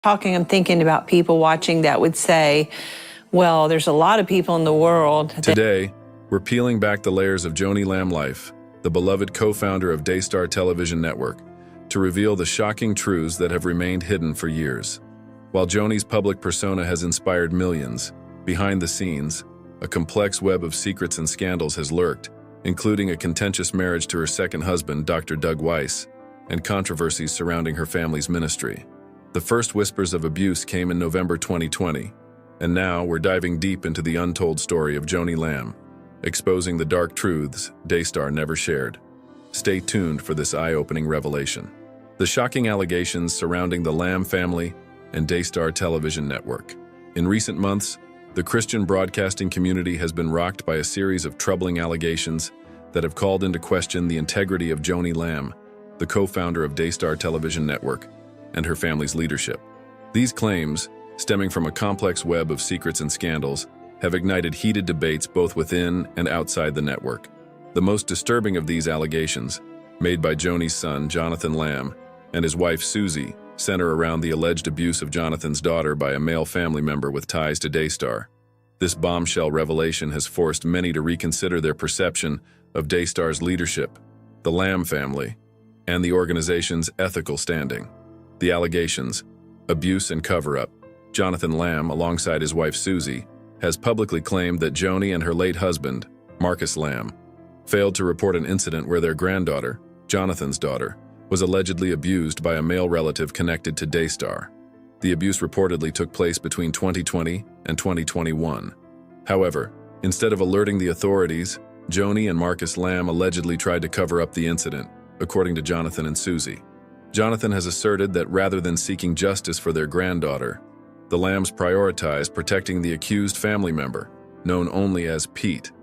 Talking, I'm thinking about people watching that would say, well, there's a lot of people in the world. Today, we're peeling back the layers of Joni Lamb life, the beloved co-founder of Daystar Television Network, to reveal the shocking truths that have remained hidden for years. While Joni's public persona has inspired millions, behind the scenes, a complex web of secrets and scandals has lurked, including a contentious marriage to her second husband, Dr. Doug Weiss, and controversies surrounding her family's ministry. The first whispers of abuse came in November 2020, and now we're diving deep into the untold story of Joni Lamb, exposing the dark truths Daystar never shared. Stay tuned for this eye-opening revelation. The shocking allegations surrounding the Lamb family and Daystar Television Network. In recent months, the Christian broadcasting community has been rocked by a series of troubling allegations that have called into question the integrity of Joni Lamb, the co-founder of Daystar Television Network, and her family's leadership. These claims, stemming from a complex web of secrets and scandals, have ignited heated debates both within and outside the network. The most disturbing of these allegations, made by Joni's son, Jonathan Lamb, and his wife, Susie, center around the alleged abuse of Jonathan's daughter by a male family member with ties to Daystar. This bombshell revelation has forced many to reconsider their perception of Daystar's leadership, the Lamb family, and the organization's ethical standing. The allegations, abuse and cover-up. Jonathan Lamb, alongside his wife Susie, has publicly claimed that Joni and her late husband, Marcus Lamb, failed to report an incident where their granddaughter, Jonathan's daughter, was allegedly abused by a male relative connected to Daystar. The abuse reportedly took place between 2020 and 2021. However, instead of alerting the authorities, Joni and Marcus Lamb allegedly tried to cover up the incident, according to Jonathan and Susie. Jonathan has asserted that rather than seeking justice for their granddaughter, the Lambs prioritized protecting the accused family member, known only as Pete.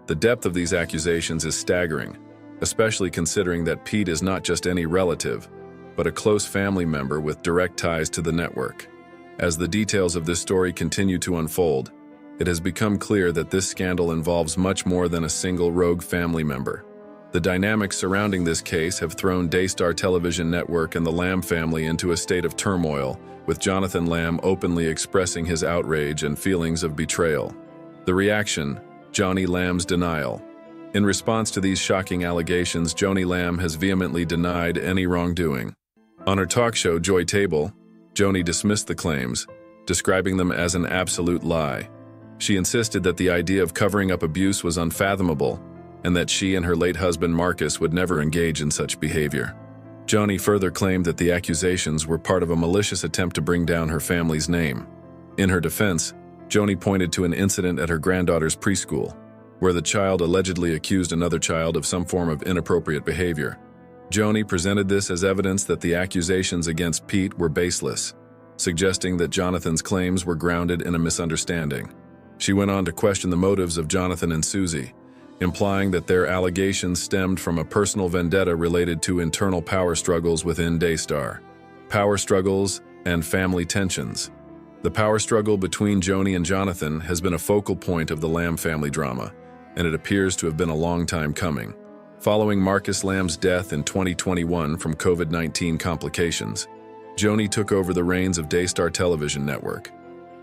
The depth of these accusations is staggering, especially considering that Pete is not just any relative, but a close family member with direct ties to the network. As the details of this story continue to unfold, it has become clear that this scandal involves much more than a single rogue family member. The dynamics surrounding this case have thrown Daystar Television Network and the Lamb family into a state of turmoil, with Jonathan Lamb openly expressing his outrage and feelings of betrayal. The reaction: Joni Lamb's denial. In response to these shocking allegations, Joni Lamb has vehemently denied any wrongdoing. On her talk show, Joy Table, Joni dismissed the claims, describing them as an absolute lie. She insisted that the idea of covering up abuse was unfathomable, and that she and her late husband Marcus would never engage in such behavior. Joni further claimed that the accusations were part of a malicious attempt to bring down her family's name. In her defense, Joni pointed to an incident at her granddaughter's preschool, where the child allegedly accused another child of some form of inappropriate behavior. Joni presented this as evidence that the accusations against Pete were baseless, suggesting that Jonathan's claims were grounded in a misunderstanding. She went on to question the motives of Jonathan and Susie, implying that their allegations stemmed from a personal vendetta related to internal power struggles within Daystar. Power struggles and family tensions. The power struggle between Joni and Jonathan has been a focal point of the Lamb family drama, and it appears to have been a long time coming. Following Marcus Lamb's death in 2021 from COVID-19 complications, Joni took over the reins of Daystar Television Network.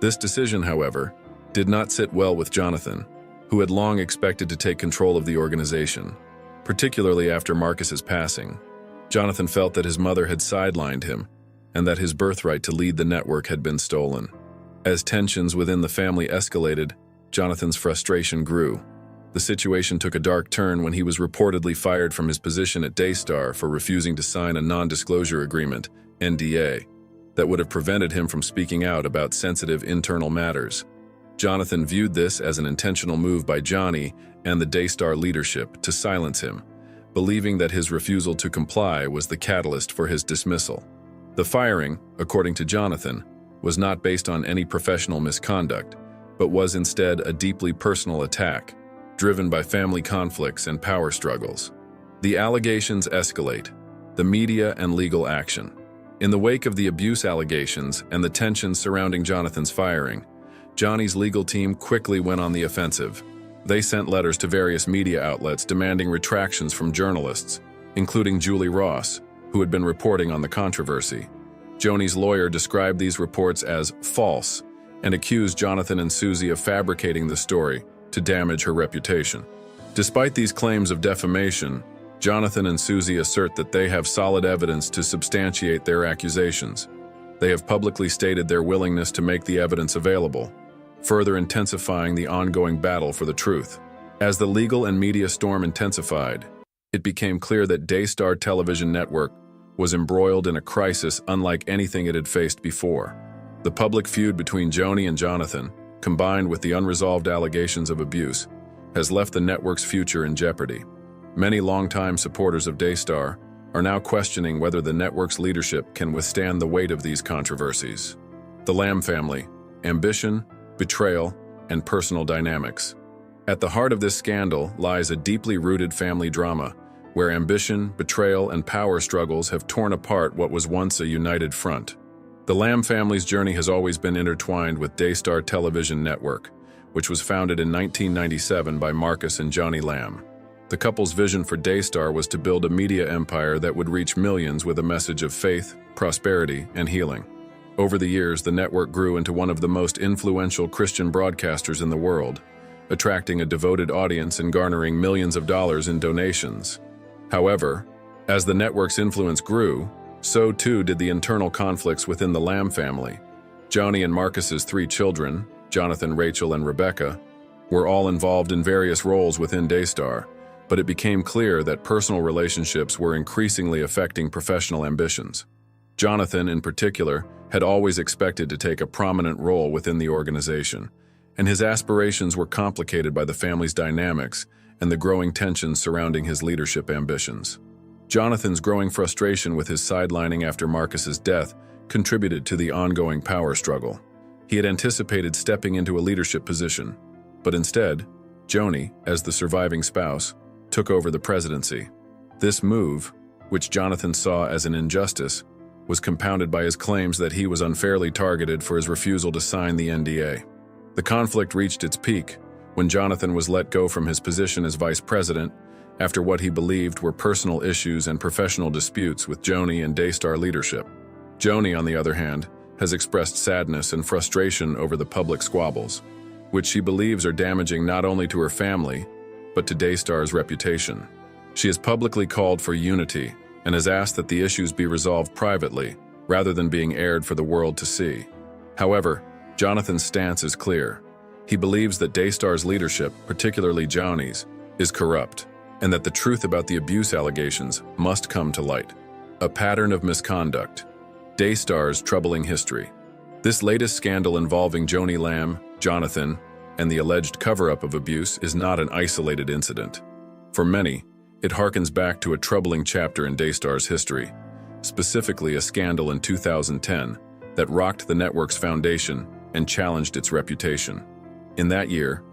This decision, however, did not sit well with Jonathan, who had long expected to take control of the organization. Particularly after Marcus's passing, Jonathan felt that his mother had sidelined him and that his birthright to lead the network had been stolen. As tensions within the family escalated, Jonathan's frustration grew. The situation took a dark turn when he was reportedly fired from his position at Daystar for refusing to sign a non-disclosure agreement, NDA, that would have prevented him from speaking out about sensitive internal matters. Jonathan viewed this as an intentional move by Joni and the Daystar leadership to silence him, believing that his refusal to comply was the catalyst for his dismissal. The firing, according to Jonathan, was not based on any professional misconduct, but was instead a deeply personal attack, driven by family conflicts and power struggles. The allegations escalate, the media and legal action. In the wake of the abuse allegations and the tensions surrounding Jonathan's firing, Joni's legal team quickly went on the offensive. They sent letters to various media outlets demanding retractions from journalists, including Julie Ross, who had been reporting on the controversy. Joni's lawyer described these reports as false and accused Jonathan and Susie of fabricating the story to damage her reputation. Despite these claims of defamation, Jonathan and Susie assert that they have solid evidence to substantiate their accusations. They have publicly stated their willingness to make the evidence available, further intensifying the ongoing battle for the truth. As the legal and media storm intensified, it became clear that Daystar Television Network was embroiled in a crisis unlike anything it had faced before. The public feud between Joni and Jonathan, combined with the unresolved allegations of abuse, has left the network's future in jeopardy. Many longtime supporters of Daystar are now questioning whether the network's leadership can withstand the weight of these controversies. The Lamb family, ambition, betrayal, and personal dynamics. At the heart of this scandal lies a deeply rooted family drama, where ambition, betrayal, and power struggles have torn apart what was once a united front. The Lamb family's journey has always been intertwined with Daystar Television Network, which was founded in 1997 by Marcus and Joni Lamb. The couple's vision for Daystar was to build a media empire that would reach millions with a message of faith, prosperity, and healing. Over the years, the network grew into one of the most influential Christian broadcasters in the world, attracting a devoted audience and garnering millions of dollars in donations. However, as the network's influence grew, so too did the internal conflicts within the Lamb family. Joni and Marcus's 3 children, Jonathan, Rachel, and Rebecca, were all involved in various roles within Daystar, but it became clear that personal relationships were increasingly affecting professional ambitions. Jonathan, in particular, had always expected to take a prominent role within the organization, and his aspirations were complicated by the family's dynamics and the growing tensions surrounding his leadership ambitions. Jonathan's growing frustration with his sidelining after Marcus's death contributed to the ongoing power struggle. He had anticipated stepping into a leadership position, but instead, Joni, as the surviving spouse, took over the presidency. This move, which Jonathan saw as an injustice, was compounded by his claims that he was unfairly targeted for his refusal to sign the NDA. The conflict reached its peak when Jonathan was let go from his position as vice president after what he believed were personal issues and professional disputes with Joni and Daystar leadership. Joni, on the other hand, has expressed sadness and frustration over the public squabbles, which she believes are damaging not only to her family, but to Daystar's reputation. She has publicly called for unity and has asked that the issues be resolved privately, rather than being aired for the world to see. However, Jonathan's stance is clear. He believes that Daystar's leadership, particularly Joni's, is corrupt, and that the truth about the abuse allegations must come to light. A pattern of misconduct. Daystar's troubling history. This latest scandal involving Joni Lamb, Jonathan, and the alleged cover-up of abuse is not an isolated incident. For many, it harkens back to a troubling chapter in Daystar's history, specifically a scandal in 2010 that rocked the network's foundation and challenged its reputation. In that year,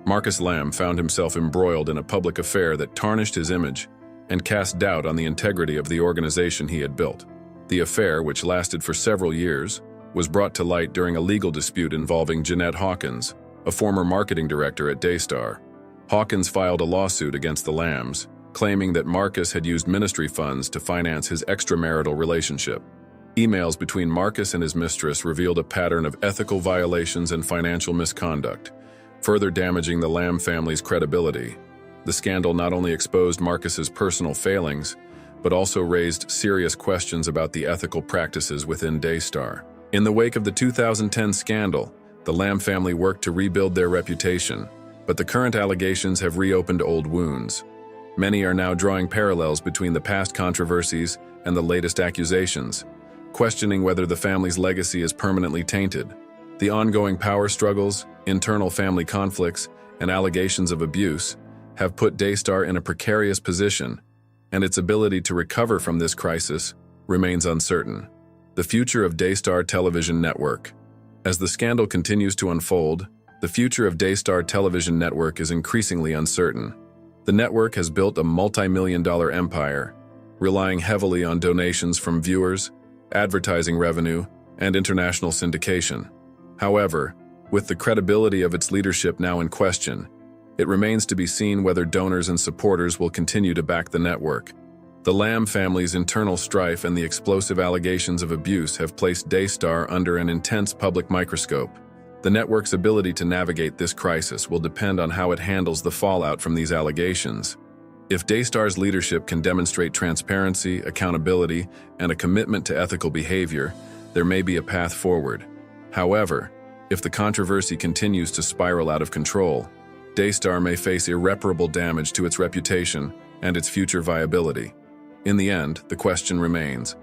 Marcus Lamb found himself embroiled in a public affair that tarnished his image and cast doubt on the integrity of the organization he had built. The affair, which lasted for several years, was brought to light during a legal dispute involving Jeanette Hawkins, a former marketing director at Daystar. Hawkins filed a lawsuit against the Lambs, claiming that Marcus had used ministry funds to finance his extramarital relationship. Emails between Marcus and his mistress revealed a pattern of ethical violations and financial misconduct, further damaging the Lamb family's credibility. The scandal not only exposed Marcus's personal failings, but also raised serious questions about the ethical practices within Daystar. In the wake of the 2010 scandal, the Lamb family worked to rebuild their reputation, but the current allegations have reopened old wounds. Many are now drawing parallels between the past controversies and the latest accusations, questioning whether the family's legacy is permanently tainted. The ongoing power struggles, internal family conflicts, and allegations of abuse have put Daystar in a precarious position, and its ability to recover from this crisis remains uncertain. The future of Daystar Television Network. As the scandal continues to unfold, the future of Daystar Television Network is increasingly uncertain. The network has built a multi-million-dollar empire, relying heavily on donations from viewers, advertising revenue, and international syndication. However, with the credibility of its leadership now in question, it remains to be seen whether donors and supporters will continue to back the network. The Lamb family's internal strife and the explosive allegations of abuse have placed Daystar under an intense public microscope. The network's ability to navigate this crisis will depend on how it handles the fallout from these allegations. If Daystar's leadership can demonstrate transparency, accountability, and a commitment to ethical behavior, there may be a path forward. However, if the controversy continues to spiral out of control, Daystar may face irreparable damage to its reputation and its future viability. In the end, the question remains,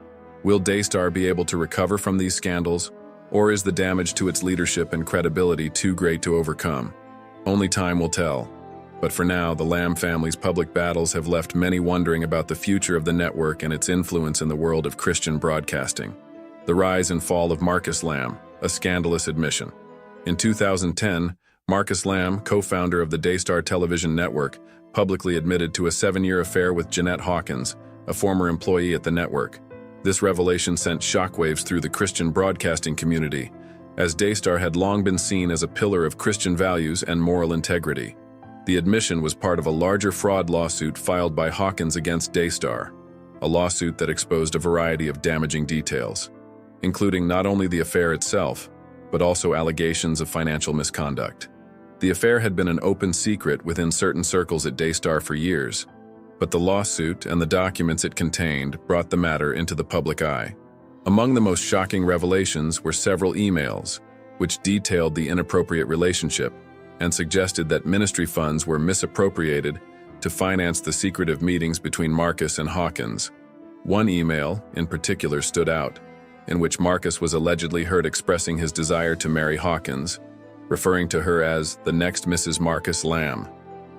will Daystar be able to recover from these scandals, or is the damage to its leadership and credibility too great to overcome? Only time will tell. But for now, the Lamb family's public battles have left many wondering about the future of the network and its influence in the world of Christian broadcasting. The rise and fall of Marcus Lamb, a scandalous admission. In 2010, Marcus Lamb, co-founder of the Daystar Television Network, publicly admitted to a 7-year affair with Jeanette Hawkins, a former employee at the network. This revelation sent shockwaves through the Christian broadcasting community, as Daystar had long been seen as a pillar of Christian values and moral integrity. The admission was part of a larger fraud lawsuit filed by Hawkins against Daystar, a lawsuit that exposed a variety of damaging details, including not only the affair itself, but also allegations of financial misconduct. The affair had been an open secret within certain circles at Daystar for years, but the lawsuit and the documents it contained brought the matter into the public eye. Among the most shocking revelations were several emails, which detailed the inappropriate relationship and suggested that ministry funds were misappropriated to finance the secretive meetings between Marcus and Hawkins. One email, in particular, stood out, in which Marcus was allegedly heard expressing his desire to marry Hawkins, referring to her as the next Mrs. Marcus Lamb.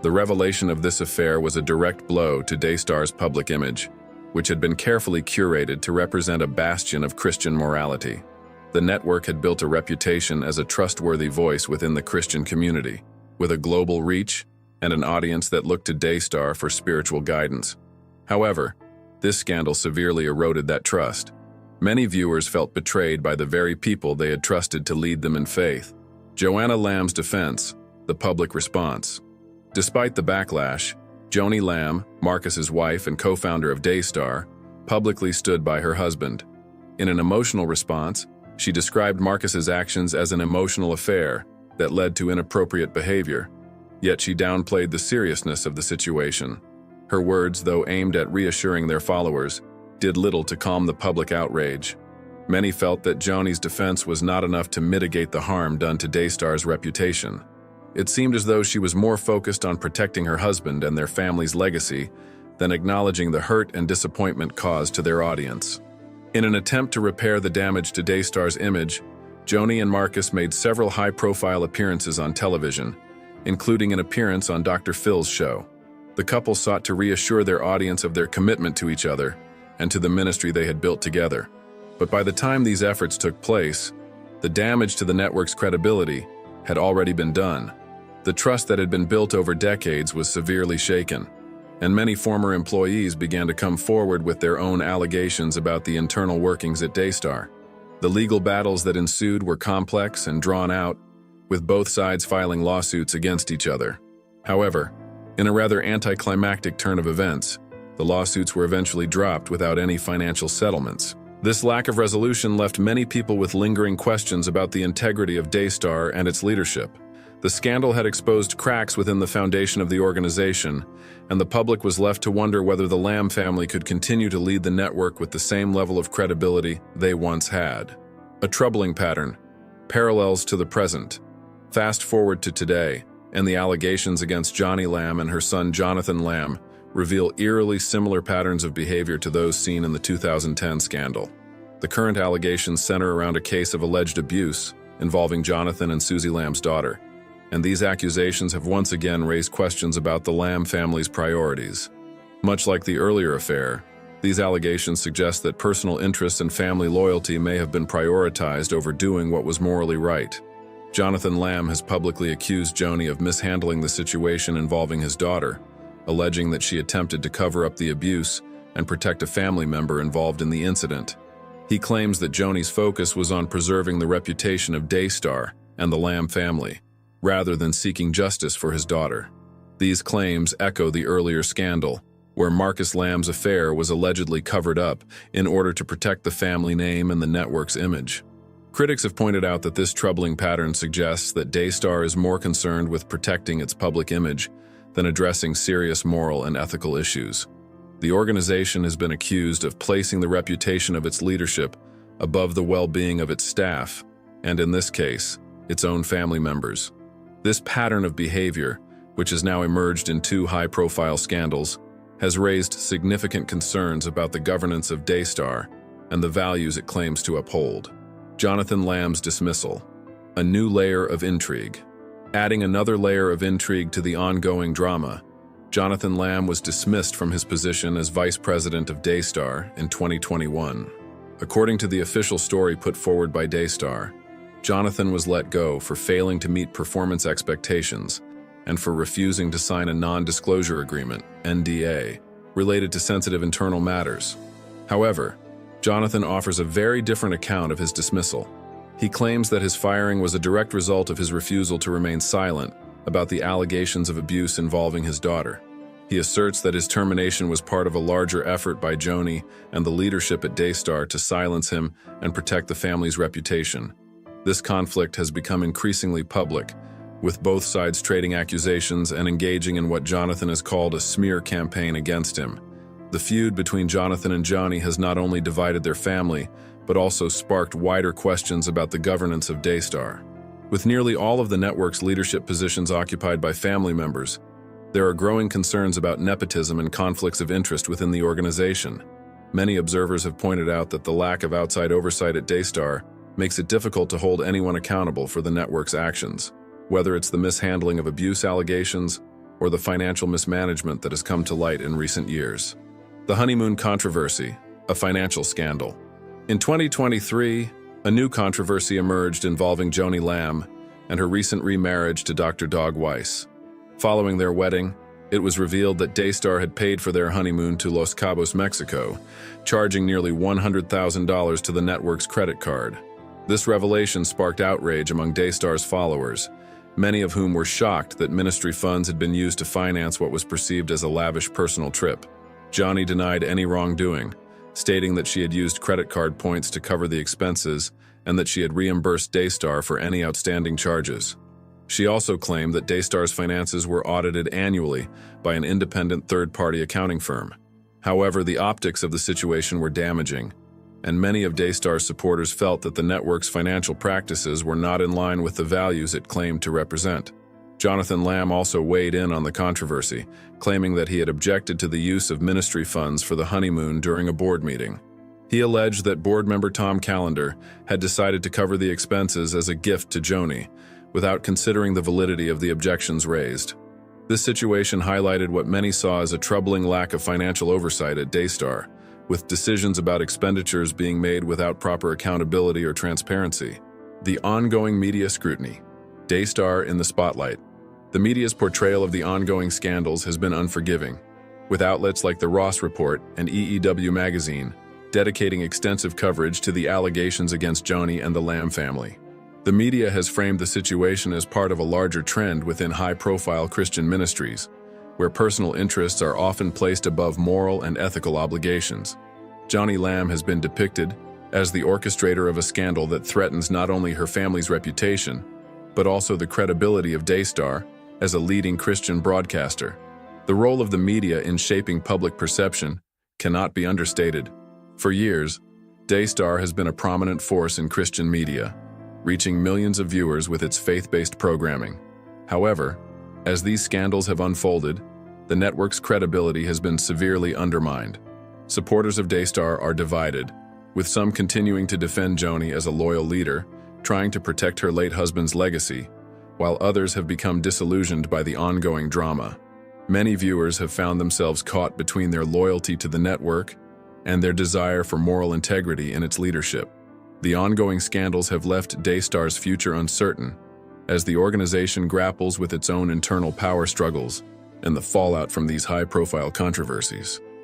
The revelation of this affair was a direct blow to Daystar's public image, which had been carefully curated to represent a bastion of Christian morality. The network had built a reputation as a trustworthy voice within the Christian community, with a global reach and an audience that looked to Daystar for spiritual guidance. However, this scandal severely eroded that trust. Many viewers felt betrayed by the very people they had trusted to lead them in faith. Joanna Lamb's defense, the public response. Despite the backlash, Joni Lamb, Marcus's wife and co-founder of Daystar, publicly stood by her husband. In an emotional response, she described Marcus's actions as an emotional affair that led to inappropriate behavior, yet she downplayed the seriousness of the situation. Her words, though aimed at reassuring their followers, did little to calm the public outrage. Many felt that Joni's defense was not enough to mitigate the harm done to Daystar's reputation. It seemed as though she was more focused on protecting her husband and their family's legacy than acknowledging the hurt and disappointment caused to their audience. In an attempt to repair the damage to Daystar's image, Joni and Marcus made several high-profile appearances on television, including an appearance on Dr. Phil's show. The couple sought to reassure their audience of their commitment to each other and to the ministry they had built together. But by the time these efforts took place, the damage to the network's credibility had already been done. The trust that had been built over decades was severely shaken, and many former employees began to come forward with their own allegations about the internal workings at Daystar. The legal battles that ensued were complex and drawn out, with both sides filing lawsuits against each other. However, in a rather anticlimactic turn of events, the lawsuits were eventually dropped without any financial settlements. This lack of resolution left many people with lingering questions about the integrity of Daystar and its leadership. The scandal had exposed cracks within the foundation of the organization, and the public was left to wonder whether the Lamb family could continue to lead the network with the same level of credibility they once had. A troubling pattern, parallels to the present. Fast forward to today, and the allegations against Joni Lamb and her son Jonathan Lamb reveal eerily similar patterns of behavior to those seen in the 2010 scandal. The current allegations center around a case of alleged abuse involving Jonathan and Susie Lamb's daughter, and these accusations have once again raised questions about the Lamb family's priorities. Much like the earlier affair, these allegations suggest that personal interests and family loyalty may have been prioritized over doing what was morally right. Jonathan Lamb has publicly accused Joni of mishandling the situation involving his daughter, alleging that she attempted to cover up the abuse and protect a family member involved in the incident. He claims that Joni's focus was on preserving the reputation of Daystar and the Lamb family, rather than seeking justice for his daughter. These claims echo the earlier scandal, where Marcus Lamb's affair was allegedly covered up in order to protect the family name and the network's image. Critics have pointed out that this troubling pattern suggests that Daystar is more concerned with protecting its public image than addressing serious moral and ethical issues. The organization has been accused of placing the reputation of its leadership above the well-being of its staff, and in this case, its own family members. This pattern of behavior, which has now emerged in 2 high-profile scandals, has raised significant concerns about the governance of Daystar and the values it claims to uphold. Jonathan Lamb's dismissal, a new layer of intrigue. Adding another layer of intrigue to the ongoing drama, Jonathan Lamb was dismissed from his position as vice president of Daystar in 2021. According to the official story put forward by Daystar, Jonathan was let go for failing to meet performance expectations and for refusing to sign a non-disclosure agreement, NDA, related to sensitive internal matters. However, Jonathan offers a very different account of his dismissal. He claims that his firing was a direct result of his refusal to remain silent about the allegations of abuse involving his daughter. He asserts that his termination was part of a larger effort by Joni and the leadership at Daystar to silence him and protect the family's reputation. This conflict has become increasingly public, with both sides trading accusations and engaging in what Jonathan has called a smear campaign against him. The feud between Jonathan and Joni has not only divided their family, but also sparked wider questions about the governance of Daystar. With nearly all of the network's leadership positions occupied by family members, there are growing concerns about nepotism and conflicts of interest within the organization. Many observers have pointed out that the lack of outside oversight at Daystar makes it difficult to hold anyone accountable for the network's actions, whether it's the mishandling of abuse allegations or the financial mismanagement that has come to light in recent years. The honeymoon controversy, a financial scandal. In 2023, a new controversy emerged involving Joni Lamb and her recent remarriage to Dr. Weiss. Following their wedding, it was revealed that Daystar had paid for their honeymoon to Los Cabos, Mexico, charging nearly $100,000 to the network's credit card. This revelation sparked outrage among Daystar's followers, many of whom were shocked that ministry funds had been used to finance what was perceived as a lavish personal trip. Joni denied any wrongdoing, stating that she had used credit card points to cover the expenses and that she had reimbursed Daystar for any outstanding charges. She also claimed that Daystar's finances were audited annually by an independent third-party accounting firm. However, the optics of the situation were damaging, and many of Daystar's supporters felt that the network's financial practices were not in line with the values it claimed to represent. Jonathan Lamb also weighed in on the controversy, claiming that he had objected to the use of ministry funds for the honeymoon during a board meeting. He alleged that board member Tom Callender had decided to cover the expenses as a gift to Joni, without considering the validity of the objections raised. This situation highlighted what many saw as a troubling lack of financial oversight at Daystar, with decisions about expenditures being made without proper accountability or transparency. The ongoing media scrutiny. Daystar in the spotlight. The media's portrayal of the ongoing scandals has been unforgiving, with outlets like the Ross Report and EEW magazine dedicating extensive coverage to the allegations against Joni and the Lamb family. The media has framed the situation as part of a larger trend within high-profile Christian ministries, where personal interests are often placed above moral and ethical obligations. Joni Lamb has been depicted as the orchestrator of a scandal that threatens not only her family's reputation, but also the credibility of Daystar as a leading Christian broadcaster. The role of the media in shaping public perception cannot be understated. For years, Daystar has been a prominent force in Christian media, reaching millions of viewers with its faith-based programming. However, as these scandals have unfolded, the network's credibility has been severely undermined. Supporters of Daystar are divided, with some continuing to defend Joni as a loyal leader, trying to protect her late husband's legacy, while others have become disillusioned by the ongoing drama. Many viewers have found themselves caught between their loyalty to the network and their desire for moral integrity in its leadership. The ongoing scandals have left Daystar's future uncertain, as the organization grapples with its own internal power struggles and the fallout from these high-profile controversies.